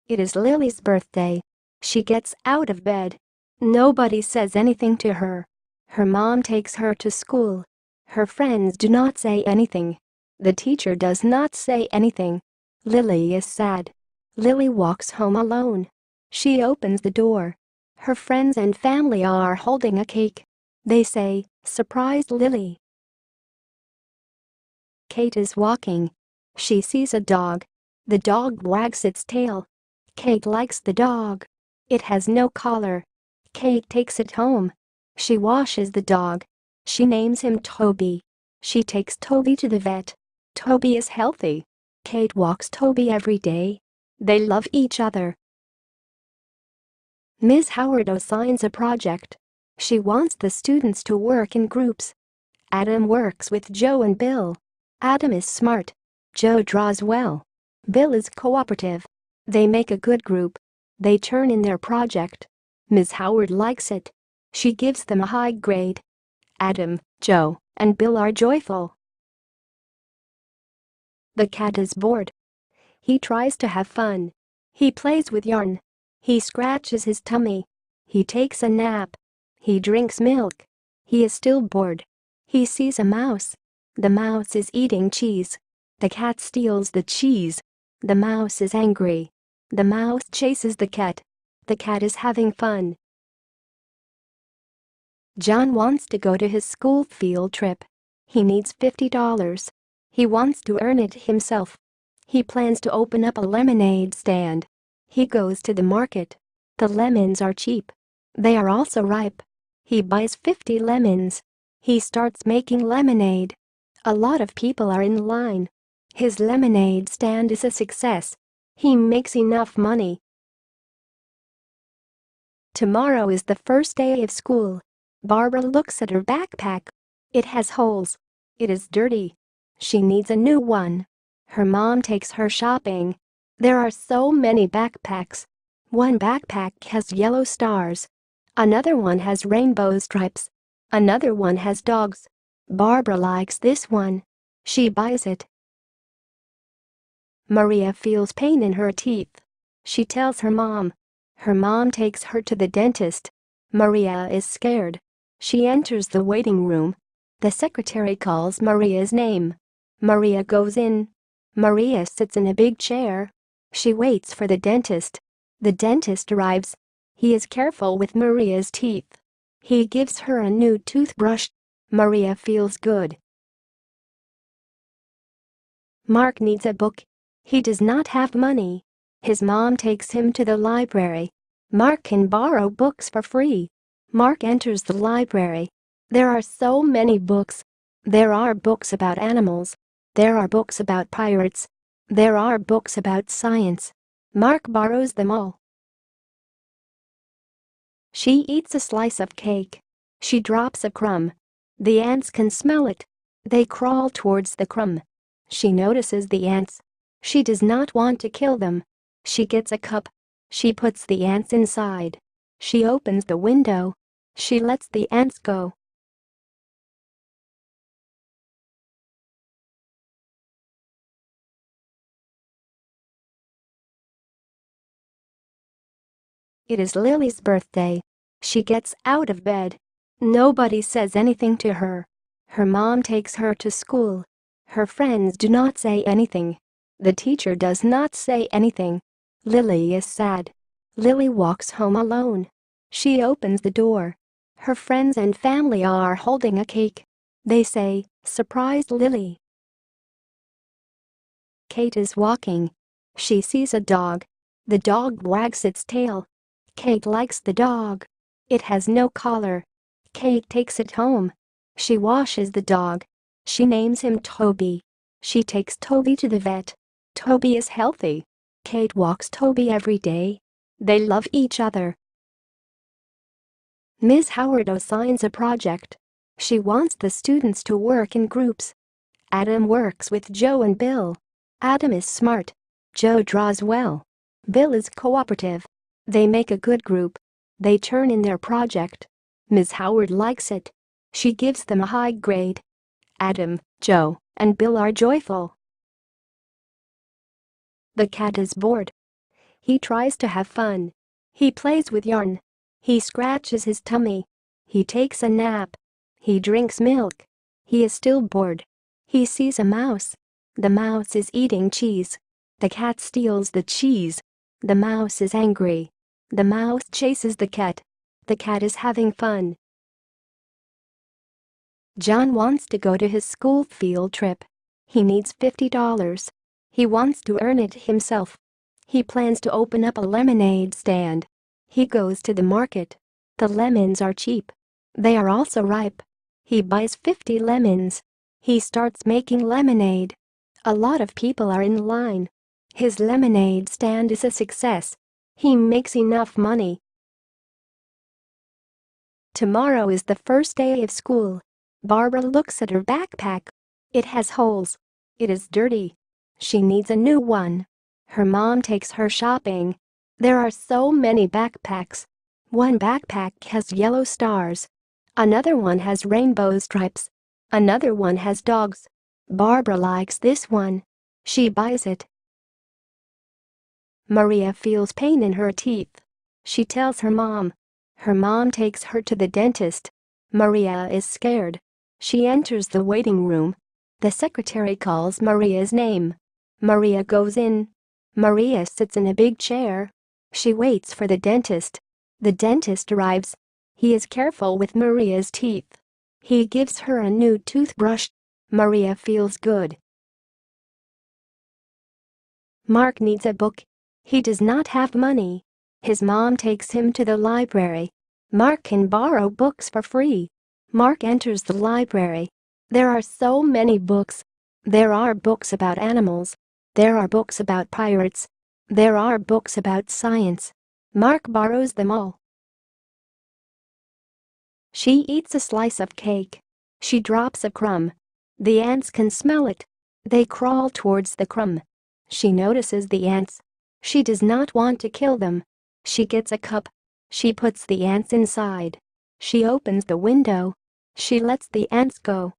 It is Lily's birthday. She gets out of bed. Nobody says anything to her. Her mom takes her to school. Her friends do not say anything. The teacher does not say anything. Lily is sad. Lily walks home alone. She opens the door. Her friends and family are holding a cake. They say, "Surprise Lily." Kate is walking. She sees a dog. The dog wags its tail. Kate likes the dog. It has no collar. Kate takes it home. She washes the dog. She names him Toby. She takes Toby to the vet. Toby is healthy. Kate walks Toby every day. They love each other. Ms. Howard assigns a project. She wants the students to work in groups. Adam works with Joe and Bill. Adam is smart. Joe draws well. Bill is cooperative. They make a good group. They turn in their project. Ms. Howard likes it. She gives them a high grade. Adam, Joe, and Bill are joyful. The cat is bored. He tries to have fun. He plays with yarn. He scratches his tummy. He takes a nap. He drinks milk. He is still bored. He sees a mouse. The mouse is eating cheese. The cat steals the cheese. The mouse is angry. The mouse chases the cat. The cat is having fun. John wants to go to his school field trip. He needs $50. He wants to earn it himself. He plans to open up a lemonade stand. He goes to the market. The lemons are cheap. They are also ripe. He buys 50 lemons. He starts making lemonade. A lot of people are in line. His lemonade stand is a success. He makes enough money. Tomorrow is the first day of school. Barbara looks at her backpack. It has holes. It is dirty. She needs a new one. Her mom takes her shopping. There are so many backpacks. One backpack has yellow stars. Another one has rainbow stripes. Another one has dogs. Barbara likes this one. She buys it. Maria feels pain in her teeth. She tells her mom. Her mom takes her to the dentist. Maria is scared. She enters the waiting room. The secretary calls Maria's name. Maria goes in. Maria sits in a big chair. She waits for the dentist. The dentist arrives. He is careful with Maria's teeth. He gives her a new toothbrush. Maria feels good. Mark needs a book. He does not have money. His mom takes him to the library. Mark can borrow books for free. Mark enters the library. There are so many books. There are books about animals. There are books about pirates. There are books about science. Mark borrows them all. She eats a slice of cake. She drops a crumb. The ants can smell it. They crawl towards the crumb. She notices the ants. She does not want to kill them. She gets a cup. She puts the ants inside. She opens the window. She lets the ants go. It is Lily's birthday. She gets out of bed. Nobody says anything to her. Her mom takes her to school. Her friends do not say anything. The teacher does not say anything. Lily is sad. Lily walks home alone. She opens the door. Her friends and family are holding a cake. They say, "Surprise Lily." Kate is walking. She sees a dog. The dog wags its tail. Kate likes the dog. It has no collar. Kate takes it home. She washes the dog. She names him Toby. She takes Toby to the vet. Toby is healthy. Kate walks Toby every day. They love each other. Ms. Howard assigns a project. She wants the students to work in groups. Adam works with Joe and Bill. Adam is smart. Joe draws well. Bill is cooperative. They make a good group. They turn in their project. Ms. Howard likes it. She gives them a high grade. Adam, Joe, and Bill are joyful. The cat is bored. He tries to have fun. He plays with yarn. He scratches his tummy. He takes a nap. He drinks milk. He is still bored. He sees a mouse. The mouse is eating cheese. The cat steals the cheese. The mouse is angry. The mouse chases the cat. The cat is having fun. John wants to go to his school field trip. He needs $50. He wants to earn it himself. He plans to open up a lemonade stand. He goes to the market. The lemons are cheap. They are also ripe. He buys 50 lemons. He starts making lemonade. A lot of people are in line. His lemonade stand is a success. He makes enough money. Tomorrow is the first day of school. Barbara looks at her backpack. It has holes. It is dirty. She needs a new one. Her mom takes her shopping. There are so many backpacks. One backpack has yellow stars. Another one has rainbow stripes. Another one has dogs. Barbara likes this one. She buys it. Maria feels pain in her teeth. She tells her mom. Her mom takes her to the dentist. Maria is scared. She enters the waiting room. The secretary calls Maria's name. Maria goes in. Maria sits in a big chair. She waits for the dentist. The dentist arrives. He is careful with Maria's teeth. He gives her a new toothbrush. Maria feels good. Mark needs a book. He does not have money. His mom takes him to the library. Mark can borrow books for free. Mark enters the library. There are so many books. There are books about animals. There are books about pirates. There are books about science. Mark borrows them all. She eats a slice of cake. She drops a crumb. The ants can smell it. They crawl towards the crumb. She notices the ants. She does not want to kill them. She gets a cup. She puts the ants inside. She opens the window. She lets the ants go.